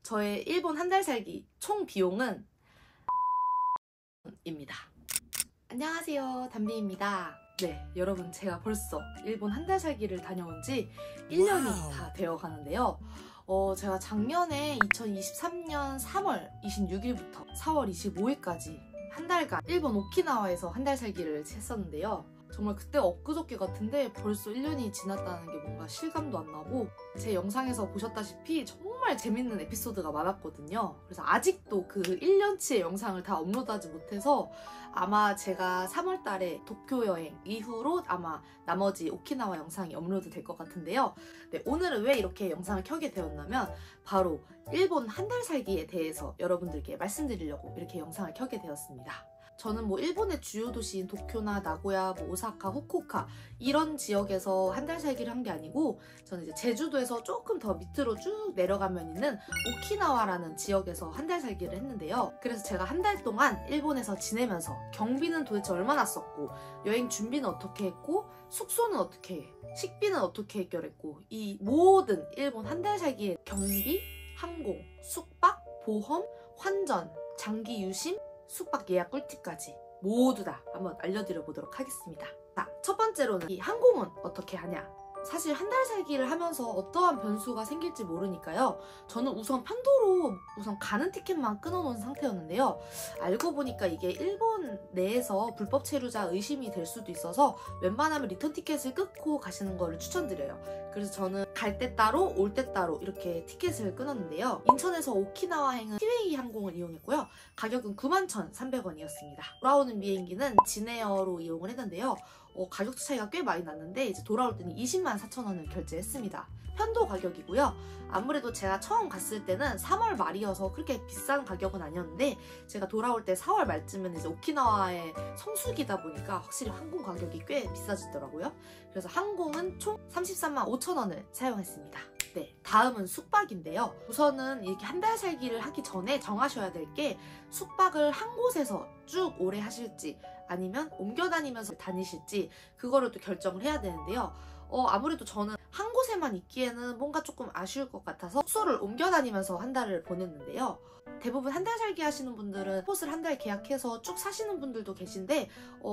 저의 일본 한 달 살기 총 비용은 입니다. 안녕하세요, 담비입니다. 네, 여러분, 제가 벌써 일본 한 달 살기를 다녀온 지 1년이 다 되어 가는데요. 제가 작년에 2023년 3월 26일부터 4월 25일까지 한 달간 일본 오키나와에서 한 달 살기를 했었는데요. 정말 그때 엊그저께 같은데 벌써 1년이 지났다는 게 뭔가 실감도 안 나고, 제 영상에서 보셨다시피 정말 재밌는 에피소드가 많았거든요. 그래서 아직도 그 1년치의 영상을 다 업로드하지 못해서 아마 제가 3월 달에 도쿄 여행 이후로 아마 나머지 오키나와 영상이 업로드 될 것 같은데요. 네, 오늘은 왜 이렇게 영상을 켜게 되었냐면 바로 일본 한 달 살기에 대해서 여러분들께 말씀드리려고 이렇게 영상을 켜게 되었습니다. 저는 뭐 일본의 주요 도시인 도쿄나 나고야, 뭐 오사카, 후쿠오카 이런 지역에서 한 달 살기를 한 게 아니고, 저는 이제 제주도에서 조금 더 밑으로 쭉 내려가면 있는 오키나와라는 지역에서 한 달 살기를 했는데요. 그래서 제가 한 달 동안 일본에서 지내면서 경비는 도대체 얼마나 썼고, 여행 준비는 어떻게 했고, 숙소는 어떻게 해, 식비는 어떻게 해결했고, 이 모든 일본 한 달 살기의 경비, 항공, 숙박, 보험, 환전, 장기 유심, 숙박 예약 꿀팁까지 모두 다 한번 알려드려 보도록 하겠습니다. 자, 첫 번째로는 이 항공은 어떻게 하냐? 사실 한 달 살기를 하면서 어떠한 변수가 생길지 모르니까요. 저는 우선 편도로 가는 티켓만 끊어놓은 상태였는데요. 알고 보니까 이게 일본 내에서 불법 체류자 의심이 될 수도 있어서 웬만하면 리턴 티켓을 끊고 가시는 거를 추천드려요. 그래서 저는 갈 때 따로 올 때 따로 이렇게 티켓을 끊었는데요. 인천에서 오키나와행은 티웨이 항공을 이용했고요. 가격은 91,300원이었습니다. 돌아오는 비행기는 진에어로 이용을 했는데요. 가격 차이가 꽤 많이 났는데 이제 돌아올 때는 204,000원을 결제했습니다. 편도 가격이고요. 아무래도 제가 처음 갔을 때는 3월 말이어서 그렇게 비싼 가격은 아니었는데, 제가 돌아올 때 4월 말쯤에는 이제 오키나와의 성수기다 보니까 확실히 항공 가격이 꽤 비싸지더라고요. 그래서 항공은 총 335,000원을 사용했습니다. 네, 다음은 숙박인데요. 우선은 이렇게 한 달 살기를 하기 전에 정하셔야 될 게, 숙박을 한 곳에서 쭉 오래 하실지 아니면 옮겨 다니면서 다니실지 그거를 또 결정을 해야 되는데요. 아무래도 저는 한 곳에만 있기에는 뭔가 조금 아쉬울 것 같아서 숙소를 옮겨 다니면서 한 달을 보냈는데요. 대부분 한 달 살기 하시는 분들은 곳을 한 달 계약해서 쭉 사시는 분들도 계신데,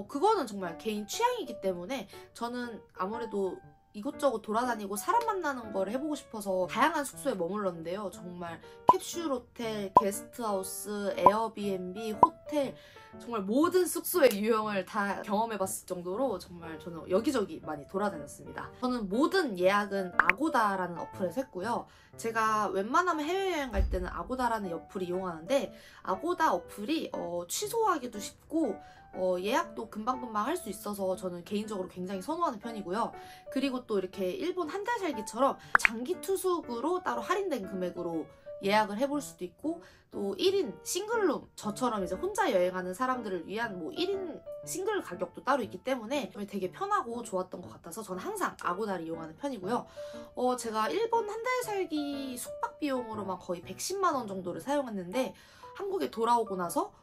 그거는 정말 개인 취향이기 때문에 저는 아무래도 이곳저곳 돌아다니고 사람 만나는 걸 해보고 싶어서 다양한 숙소에 머물렀는데요. 정말 캡슐 호텔, 게스트하우스, 에어비앤비, 호텔, 정말 모든 숙소의 유형을 다 경험해봤을 정도로 정말 저는 여기저기 많이 돌아다녔습니다. 저는 모든 예약은 아고다라는 어플에서 했고요. 제가 웬만하면 해외여행 갈 때는 아고다라는 어플을 이용하는데, 아고다 어플이 취소하기도 쉽고 예약도 금방금방 할 수 있어서 저는 개인적으로 굉장히 선호하는 편이고요. 그리고 또 이렇게 일본 한 달 살기처럼 장기 투숙으로 따로 할인된 금액으로 예약을 해볼 수도 있고, 또 1인 싱글룸, 저처럼 이제 혼자 여행하는 사람들을 위한 뭐 1인 싱글 가격도 따로 있기 때문에 되게 편하고 좋았던 것 같아서 저는 항상 아고다를 이용하는 편이고요. 제가 일본 한 달 살기 숙박 비용으로만 거의 110만 원 정도를 사용했는데, 한국에 돌아오고 나서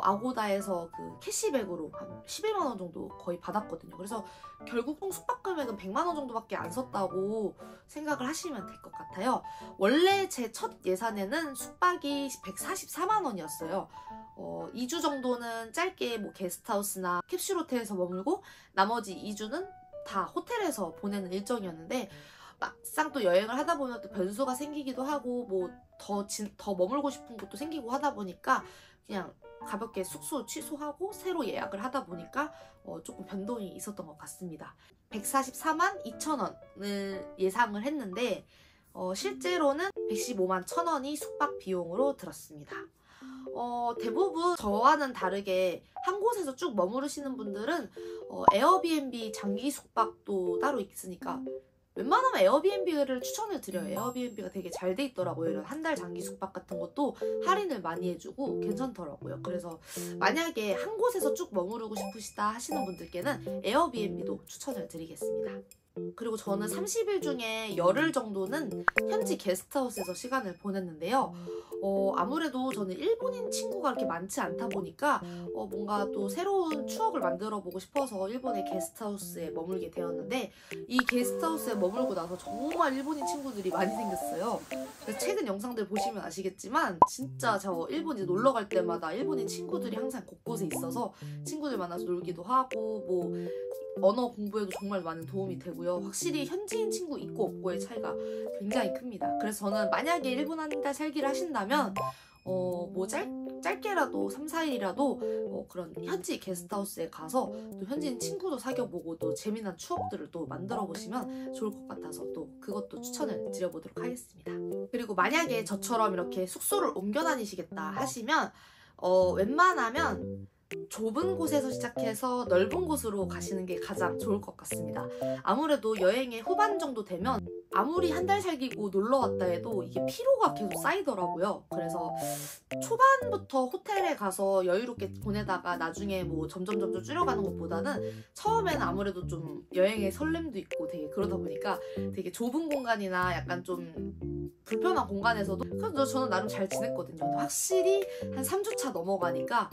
아고다에서 그 캐시백으로 한 11만 원 정도 거의 받았거든요. 그래서 결국 총 숙박 금액은 100만 원 정도밖에 안 썼다고 생각을 하시면 될 것 같아요. 원래 제 첫 예산에는 숙박이 144만 원이었어요. 2주 정도는 짧게 뭐 게스트하우스나 캡슐 호텔에서 머물고, 나머지 2주는 다 호텔에서 보내는 일정이었는데, 막상 또 여행을 하다 보면 또 변수가 생기기도 하고 뭐 더 머물고 싶은 곳도 생기고 하다 보니까 그냥 가볍게 숙소 취소하고 새로 예약을 하다 보니까 조금 변동이 있었던 것 같습니다. 144만 2천원을 예상을 했는데 실제로는 115만 1천원이 숙박 비용으로 들었습니다. 대부분 저와는 다르게 한 곳에서 쭉 머무르시는 분들은 에어비앤비 장기 숙박도 따로 있으니까 웬만하면 에어비앤비를 추천을 드려요. 에어비앤비가 되게 잘 돼 있더라고요. 이런 한 달 장기 숙박 같은 것도 할인을 많이 해주고 괜찮더라고요. 그래서 만약에 한 곳에서 쭉 머무르고 싶으시다 하시는 분들께는 에어비앤비도 추천을 드리겠습니다. 그리고 저는 30일 중에 열흘 정도는 현지 게스트하우스에서 시간을 보냈는데요. 아무래도 저는 일본인 친구가 그렇게 많지 않다 보니까 뭔가 또 새로운 추억을 만들어 보고 싶어서 일본의 게스트하우스에 머물게 되었는데, 이 게스트하우스에 머물고 나서 정말 일본인 친구들이 많이 생겼어요. 그래서 최근 영상들 보시면 아시겠지만 진짜 저 일본 이제 놀러 갈 때마다 일본인 친구들이 항상 곳곳에 있어서 친구들 만나서 놀기도 하고 뭐 언어 공부에도 정말 많은 도움이 되고요. 확실히 현지인 친구 있고 없고의 차이가 굉장히 큽니다. 그래서 저는 만약에 일본 한 달 살기를 하신다면 뭐 짧게라도 3, 4일이라도 그런 현지 게스트하우스에 가서 또 현지인 친구도 사귀어보고 또 재미난 추억들을 또 만들어 보시면 좋을 것 같아서 또 그것도 추천을 드려보도록 하겠습니다. 그리고 만약에 저처럼 이렇게 숙소를 옮겨 다니시겠다 하시면 웬만하면 좁은 곳에서 시작해서 넓은 곳으로 가시는 게 가장 좋을 것 같습니다. 아무래도 여행의 후반 정도 되면 아무리 한 달 살기고 놀러 왔다 해도 이게 피로가 계속 쌓이더라고요. 그래서 초반부터 호텔에 가서 여유롭게 보내다가 나중에 뭐 점점 줄여가는 것보다는 처음에는 아무래도 좀 여행의 설렘도 있고 되게 그러다 보니까 되게 좁은 공간이나 약간 좀 불편한 공간에서도 그래도 저는 나름 잘 지냈거든요. 근데 확실히 한 3주차 넘어가니까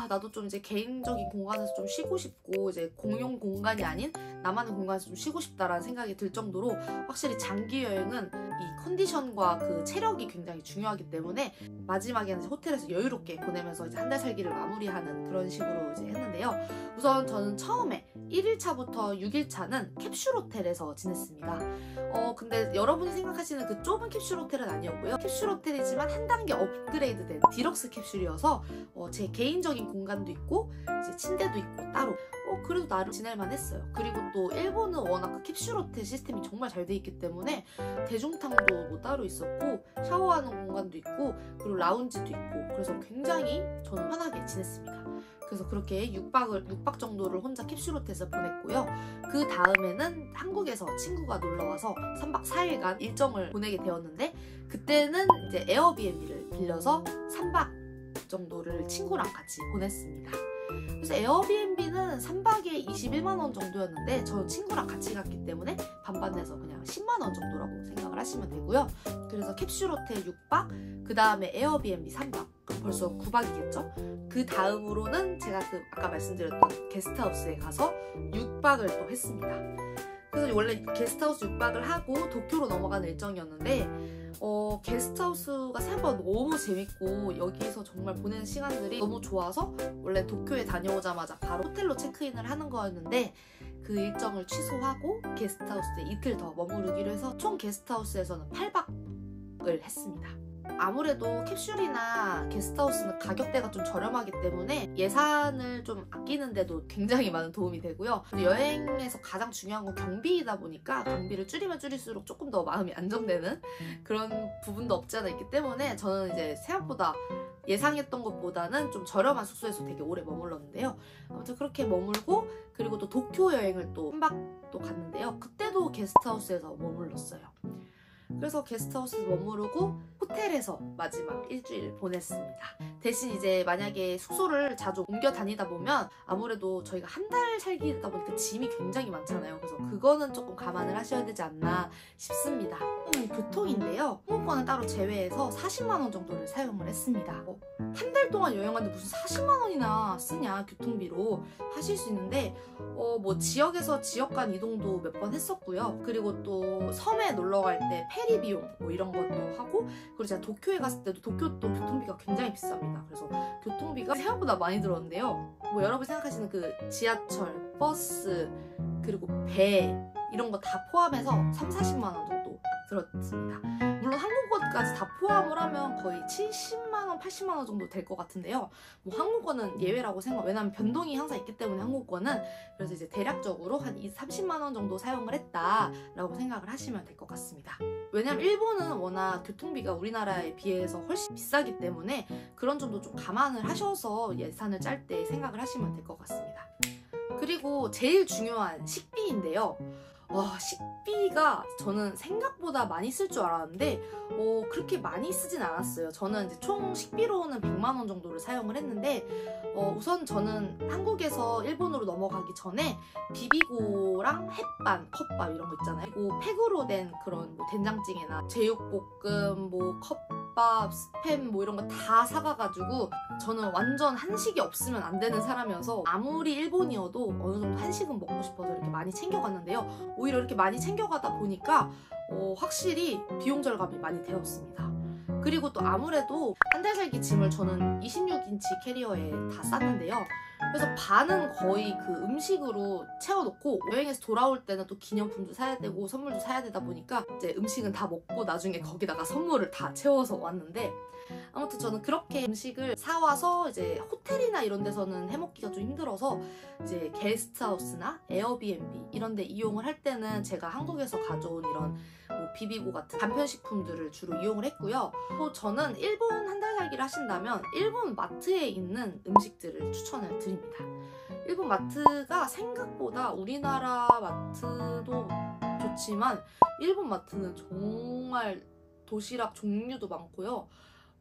나도 좀 이제 개인적인 공간에서 좀 쉬고 싶고 이제 공용 공간이 아닌 나만의 공간에서 좀 쉬고 싶다라는 생각이 들 정도로 확실히 장기 여행은 이 컨디션과 그 체력이 굉장히 중요하기 때문에 마지막에는 이제 호텔에서 여유롭게 보내면서 이제 한 달 살기를 마무리하는 그런 식으로 이제 했는데요. 우선 저는 처음에 1일차부터 6일차는 캡슐 호텔에서 지냈습니다. 근데 여러분이 생각하시는 그 좁은 캡슐 호텔은 아니었고요. 캡슐 호텔이지만 한 단계 업그레이드된 디럭스 캡슐이어서 제 개인적인 공간도 있고 이제 침대도 있고 따로 그래도 나름 지낼만 했어요. 그리고 또 일본은 워낙 그 캡슐 호텔 시스템이 정말 잘 돼 있기 때문에 대중탕도 뭐 따로 있었고 샤워하는 공간도 있고 그리고 라운지도 있고 그래서 굉장히 저는 편하게 지냈습니다. 그래서 그렇게 6박 정도를 혼자 캡슐 호텔에서 보냈고요. 그 다음에는 한국에서 친구가 놀러와서 3박 4일간 일정을 보내게 되었는데, 그때는 이제 에어비앤비를 빌려서 3박 정도를 친구랑 같이 보냈습니다. 그래서 에어비앤비는 3박에 21만 원 정도였는데 저는 친구랑 같이 갔기 때문에 반반 내서 그냥 10만 원 정도라고 생각을 하시면 되고요. 그래서 캡슐 호텔 6박, 그 다음에 에어비앤비 3박, 그럼 벌써 9박이겠죠? 그 다음으로는 제가 아까 말씀드렸던 게스트하우스에 가서 6박을 또 했습니다. 그래서 원래 게스트하우스 6박을 하고 도쿄로 넘어가는 일정이었는데 게스트하우스가 생각보다 너무 재밌고 여기서 정말 보내는 시간들이 너무 좋아서 원래 도쿄에 다녀오자마자 바로 호텔로 체크인을 하는 거였는데 그 일정을 취소하고 게스트하우스에 이틀 더 머무르기로 해서 총 게스트하우스에서는 8박을 했습니다. 아무래도 캡슐이나 게스트하우스는 가격대가 좀 저렴하기 때문에 예산을 좀 아끼는데도 굉장히 많은 도움이 되고요. 여행에서 가장 중요한 건 경비이다 보니까 경비를 줄이면 줄일수록 조금 더 마음이 안정되는 그런 부분도 없지 않아 있기 때문에 저는 이제 생각보다 예상했던 것보다는 좀 저렴한 숙소에서 되게 오래 머물렀는데요. 아무튼 그렇게 머물고 그리고 또 도쿄 여행을 또 3박 또 갔는데요. 그때도 게스트하우스에서 머물렀어요. 그래서 게스트하우스에서 머무르고 호텔에서 마지막 일주일 보냈습니다. 대신 이제 만약에 숙소를 자주 옮겨 다니다 보면 아무래도 저희가 한 달 살기다 보니까 짐이 굉장히 많잖아요. 그래서 그거는 조금 감안을 하셔야 되지 않나 싶습니다. 교통인데요. 항공권은 따로 제외해서 40만 원 정도를 사용을 했습니다. 한 달 동안 여행하는데 무슨 40만 원이나 쓰냐 교통비로 하실 수 있는데 뭐 지역에서 지역 간 이동도 몇 번 했었고요. 그리고 또 섬에 놀러 갈 때 페리 비용 뭐 이런 것도 하고, 그리고 제가 도쿄에 갔을 때도 도쿄도 교통비가 굉장히 비쌉니다. 그래서 교통비가 생각보다 많이 들었는데요. 뭐 여러분이 생각하시는 그 지하철, 버스, 그리고 배 이런 거 다 포함해서 3, 40만 원 정도 들었습니다. 물론 항공권까지 다 포함을 하면 거의 70만 원, 80만 원 정도 될 것 같은데요. 뭐 항공권은 예외라고 왜냐면 변동이 항상 있기 때문에 항공권은. 그래서 이제 대략적으로 한 30만 원 정도 사용을 했다라고 생각을 하시면 될 것 같습니다. 왜냐면 일본은 워낙 교통비가 우리나라에 비해서 훨씬 비싸기 때문에 그런 점도 좀 감안을 하셔서 예산을 짤 때 생각을 하시면 될 것 같습니다. 그리고 제일 중요한 식비인데요. 와, 식비가 저는 생각보다 많이 쓸 줄 알았는데 그렇게 많이 쓰진 않았어요. 저는 이제 총 식비로는 100만 원 정도를 사용을 했는데 우선 저는 한국에서 일본으로 넘어가기 전에 비비고랑 햇반, 컵밥 이런 거 있잖아요. 그리고 팩으로 된 그런 뭐 된장찌개나 제육볶음, 뭐 컵밥, 스팸 뭐 이런 거 다 사가가지고 저는 완전 한식이 없으면 안 되는 사람이어서 아무리 일본이어도 어느 정도 한식은 먹고 싶어서 이렇게 많이 챙겨갔는데요. 오히려 이렇게 많이 챙겨가다 보니까 확실히 비용 절감이 많이 되었습니다. 그리고 또 아무래도 한 달 살기 짐을 저는 26인치 캐리어에 다 쌌는데요. 그래서 반은 거의 그 음식으로 채워놓고 여행에서 돌아올 때는 또 기념품도 사야 되고 선물도 사야 되다 보니까 이제 음식은 다 먹고 나중에 거기다가 선물을 다 채워서 왔는데, 아무튼 저는 그렇게 음식을 사와서 이제 호텔이나 이런 데서는 해먹기가 좀 힘들어서 이제 게스트하우스나 에어비앤비 이런 데 이용을 할 때는 제가 한국에서 가져온 이런 뭐 비비고 같은 간편식품들을 주로 이용을 했고요. 또 저는 일본 한 달 살기를 하신다면 일본 마트에 있는 음식들을 추천을 드립니다. 일본 마트가 생각보다 우리나라 마트도 좋지만 일본 마트는 정말 도시락 종류도 많고요.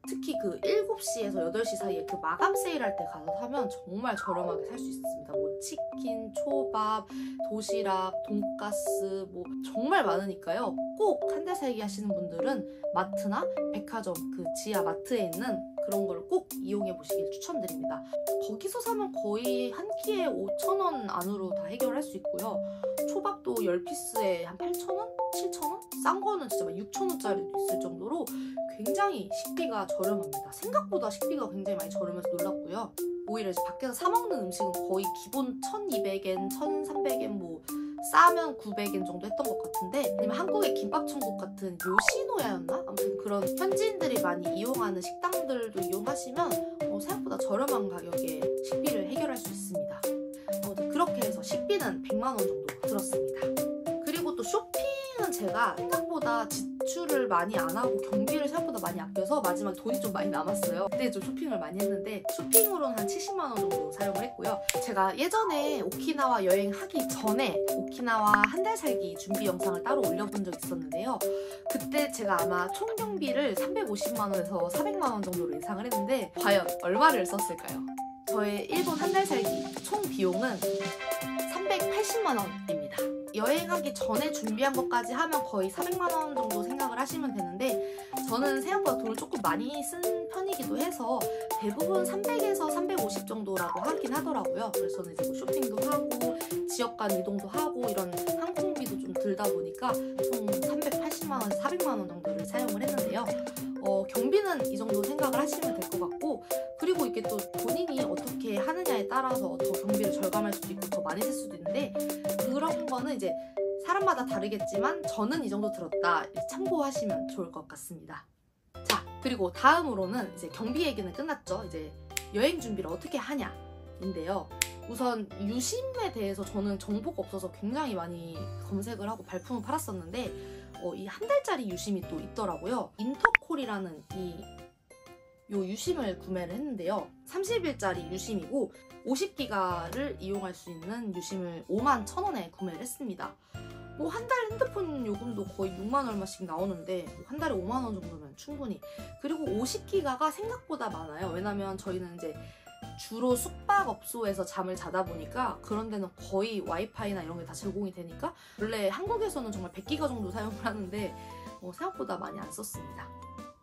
특히 그 7시에서 8시 사이에 그 마감 세일할 때 가서 사면 정말 저렴하게 살 수 있습니다. 뭐 치킨, 초밥, 도시락, 돈가스 뭐 정말 많으니까요. 꼭 한 달 살기 하시는 분들은 마트나 백화점 그 지하 마트에 있는 그런 걸 꼭 이용해 보시길 추천드립니다. 거기서 사면 거의 한 끼에 5,000원 안으로 다 해결할 수 있고요. 초밥도 10피스에 한 8,000원? 7,000원? 싼 거는 진짜 막 6,000원짜리도 있을 정도로 굉장히 식비가 저렴합니다. 생각보다 식비가 굉장히 많이 저렴해서 놀랐고요. 오히려 이제 밖에서 사 먹는 음식은 거의 기본 1,200엔, 1,300엔 뭐 싸면 900엔 정도 했던 것 같은데, 아니면 한국의 김밥천국 같은 요시노야였나? 아무튼 그런 현지인들이 많이 이용하는 식당들도 이용하시면 생각보다 저렴한 가격에 식비를 해결할 수 있습니다. 그렇게 해서 식비는 100만 원 정도 들었습니다. 그리고 또 쇼핑은 제가 생각보다 지출을 많이 안 하고 경비를 생각보다 많이 아껴서 마지막에 돈이 좀 많이 남았어요. 그때 좀 쇼핑을 많이 했는데 쇼핑으로는 한 70만 원 정도 사용을 했고요. 제가 예전에 오키나와 여행하기 전에 오키나와 한 달 살기 준비 영상을 따로 올려본 적 있었는데요. 그때 제가 아마 총 경비를 350만 원에서 400만 원 정도로 예상을 했는데 과연 얼마를 썼을까요? 저의 일본 한 달 살기 총 비용은 380만 원입니다. 여행하기 전에 준비한 것까지 하면 거의 400만 원 정도 생각을 하시면 되는데, 저는 생각보다 돈을 조금 많이 쓴 편이기도 해서 대부분 300에서 350 정도라고 하긴 하더라고요. 그래서 저는 이제 뭐 쇼핑도 하고 지역 간 이동도 하고 이런 항공비도 좀 들다 보니까 총 380만 원에서 400만 원 정도를 사용을 했는데요. 경비는 이 정도 생각을 하시면 될 것 같고, 그리고 이게 또 본인이 어떻게 하느냐에 따라서 더 경비를 절감할 수도 있고 더 많이 쓸 수도 있는데, 그런 거는 이제 사람마다 다르겠지만 저는 이 정도 들었다 참고하시면 좋을 것 같습니다. 자, 그리고 다음으로는 이제 경비 얘기는 끝났죠. 이제 여행 준비를 어떻게 하냐인데요. 우선 유심에 대해서 저는 정보가 없어서 굉장히 많이 검색을 하고 발품을 팔았었는데 이 한 달짜리 유심이 또 있더라고요. 인터콜이라는 요 유심을 구매를 했는데요. 30일짜리 유심이고 50기가를 이용할 수 있는 유심을 51,000원에 구매를 했습니다. 뭐 한 달 핸드폰 요금도 거의 6만 얼마씩 나오는데 한 달에 5만 원 정도면 충분히. 그리고 50기가가 생각보다 많아요. 왜냐면 저희는 이제 주로 숙박업소에서 잠을 자다 보니까 그런 데는 거의 와이파이나 이런 게 다 제공이 되니까 원래 한국에서는 정말 100기가 정도 사용을 하는데 생각보다 많이 안 썼습니다.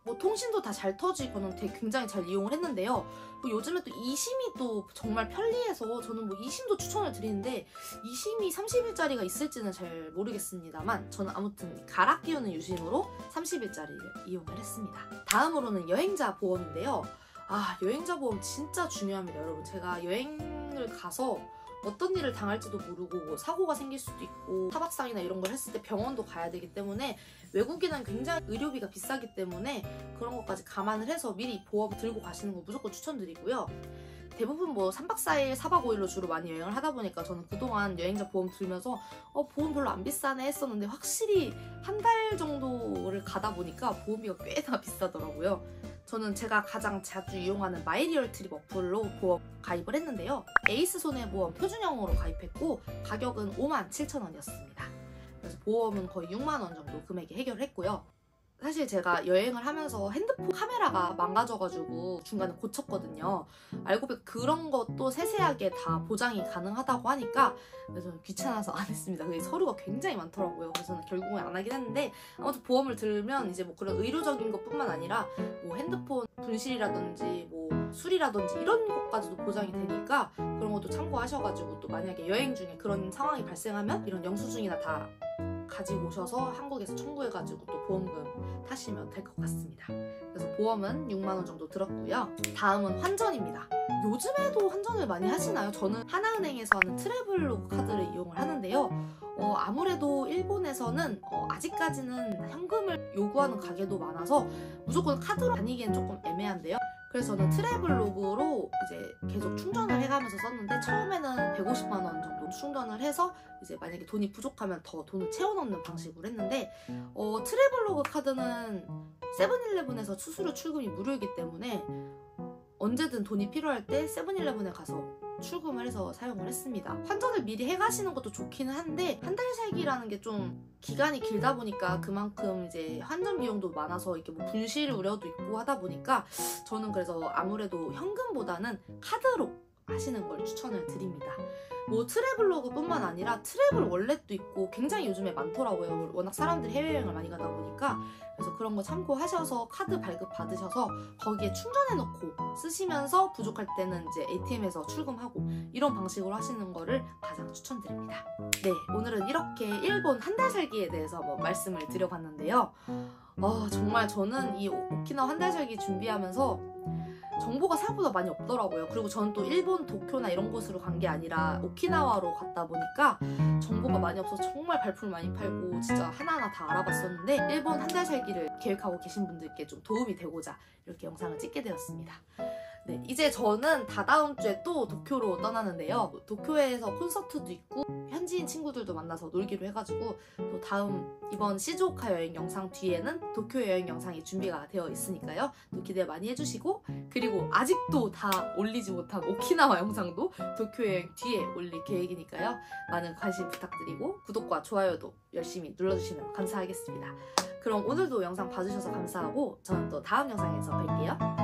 뭐 통신도 다 잘 터지고는 되게 굉장히 잘 이용을 했는데요. 요즘에 또 이심이 또 정말 편리해서 저는 뭐 이심도 추천을 드리는데 이심이 30일짜리가 있을지는 잘 모르겠습니다만 저는 아무튼 갈아 끼우는 유심으로 30일짜리를 이용을 했습니다. 다음으로는 여행자 보험인데요. 여행자 보험 진짜 중요합니다, 여러분. 제가 여행을 가서 어떤 일을 당할지도 모르고 뭐 사고가 생길 수도 있고 타박상이나 이런 걸 했을 때 병원도 가야 되기 때문에 외국인은 굉장히 의료비가 비싸기 때문에 그런 것까지 감안을 해서 미리 보험 들고 가시는 거 무조건 추천드리고요. 대부분 뭐 3박 4일, 4박 5일로 주로 많이 여행을 하다 보니까 저는 그동안 여행자 보험 들면서 보험 별로 안 비싸네 했었는데 확실히 한 달 정도를 가다 보니까 보험비가 꽤나 비싸더라고요. 저는 제가 가장 자주 이용하는 마이리얼 트립 어플로 보험 가입을 했는데요. 에이스 손해보험 표준형으로 가입했고 가격은 57,000원이었습니다. 그래서 보험은 거의 6만 원 정도 금액이 해결했고요. 사실 제가 여행을 하면서 핸드폰 카메라가 망가져가지고 중간에 고쳤거든요. 알고 보니 그런 것도 세세하게 다 보장이 가능하다고 하니까 그래서 귀찮아서 안 했습니다. 그게 서류가 굉장히 많더라고요. 그래서 저는 결국은 안 하긴 했는데, 아무튼 보험을 들면 이제 뭐 그런 의료적인 것뿐만 아니라 뭐 핸드폰 분실이라든지 뭐 수리라든지 이런 것까지도 보장이 되니까 그런 것도 참고하셔가지고 또 만약에 여행 중에 그런 상황이 발생하면 이런 영수증이나 다 가지고 오셔서 한국에서 청구해가지고 또 보험금 타시면 될 것 같습니다. 그래서 보험은 6만 원 정도 들었고요. 다음은 환전입니다. 요즘에도 환전을 많이 하시나요? 저는 하나은행에서 하는 트래블로그 카드를 이용을 하는데요. 아무래도 일본에서는 아직까지는 현금을 요구하는 가게도 많아서 무조건 카드로 다니기엔 조금 애매한데요. 그래서 저는 트래블로그로 이제 계속 충전을 해가면서 썼는데, 처음에는 150만 원 정도 충전을 해서 이제 만약에 돈이 부족하면 더 돈을 채워넣는 방식으로 했는데, 트래블로그 카드는 세븐일레븐에서 수수료 출금이 무료이기 때문에 언제든 돈이 필요할 때 세븐일레븐에 가서 출금을 해서 사용을 했습니다. 환전을 미리 해가시는 것도 좋기는 한데, 한 달 살기라는 게 좀 기간이 길다 보니까 그만큼 이제 환전 비용도 많아서 이렇게 뭐 분실 우려도 있고 하다 보니까 저는 그래서 아무래도 현금보다는 카드로 하시는 걸 추천을 드립니다. 뭐 트래블로그뿐만 아니라 트래블 월렛도 있고 굉장히 요즘에 많더라고요. 워낙 사람들이 해외여행을 많이 가다 보니까. 그래서 그런 거 참고하셔서 카드 발급 받으셔서 거기에 충전해놓고 쓰시면서 부족할 때는 이제 ATM에서 출금하고 이런 방식으로 하시는 거를 가장 추천드립니다. 네, 오늘은 이렇게 일본 한 달 살기에 대해서 한번 말씀을 드려봤는데요. 정말 저는 이 오키나와 한 달 살기 준비하면서 정보가 생각보다 많이 없더라고요. 그리고 저는 또 일본 도쿄나 이런 곳으로 간 게 아니라 오키나와로 갔다 보니까 정보가 많이 없어서 정말 발품을 많이 팔고 진짜 하나하나 다 알아봤었는데, 일본 한 달 살기를 계획하고 계신 분들께 좀 도움이 되고자 이렇게 영상을 찍게 되었습니다. 네, 이제 저는 다다음 주에 또 도쿄로 떠나는데요. 도쿄에서 콘서트도 있고 현지인 친구들도 만나서 놀기로 해가지고 또 다음 이번 시즈오카 여행 영상 뒤에는 도쿄 여행 영상이 준비가 되어 있으니까요. 또 기대 많이 해주시고, 그리고 아직도 다 올리지 못한 오키나와 영상도 도쿄 여행 뒤에 올릴 계획이니까요. 많은 관심 부탁드리고 구독과 좋아요도 열심히 눌러주시면 감사하겠습니다. 그럼 오늘도 영상 봐주셔서 감사하고 저는 또 다음 영상에서 뵐게요.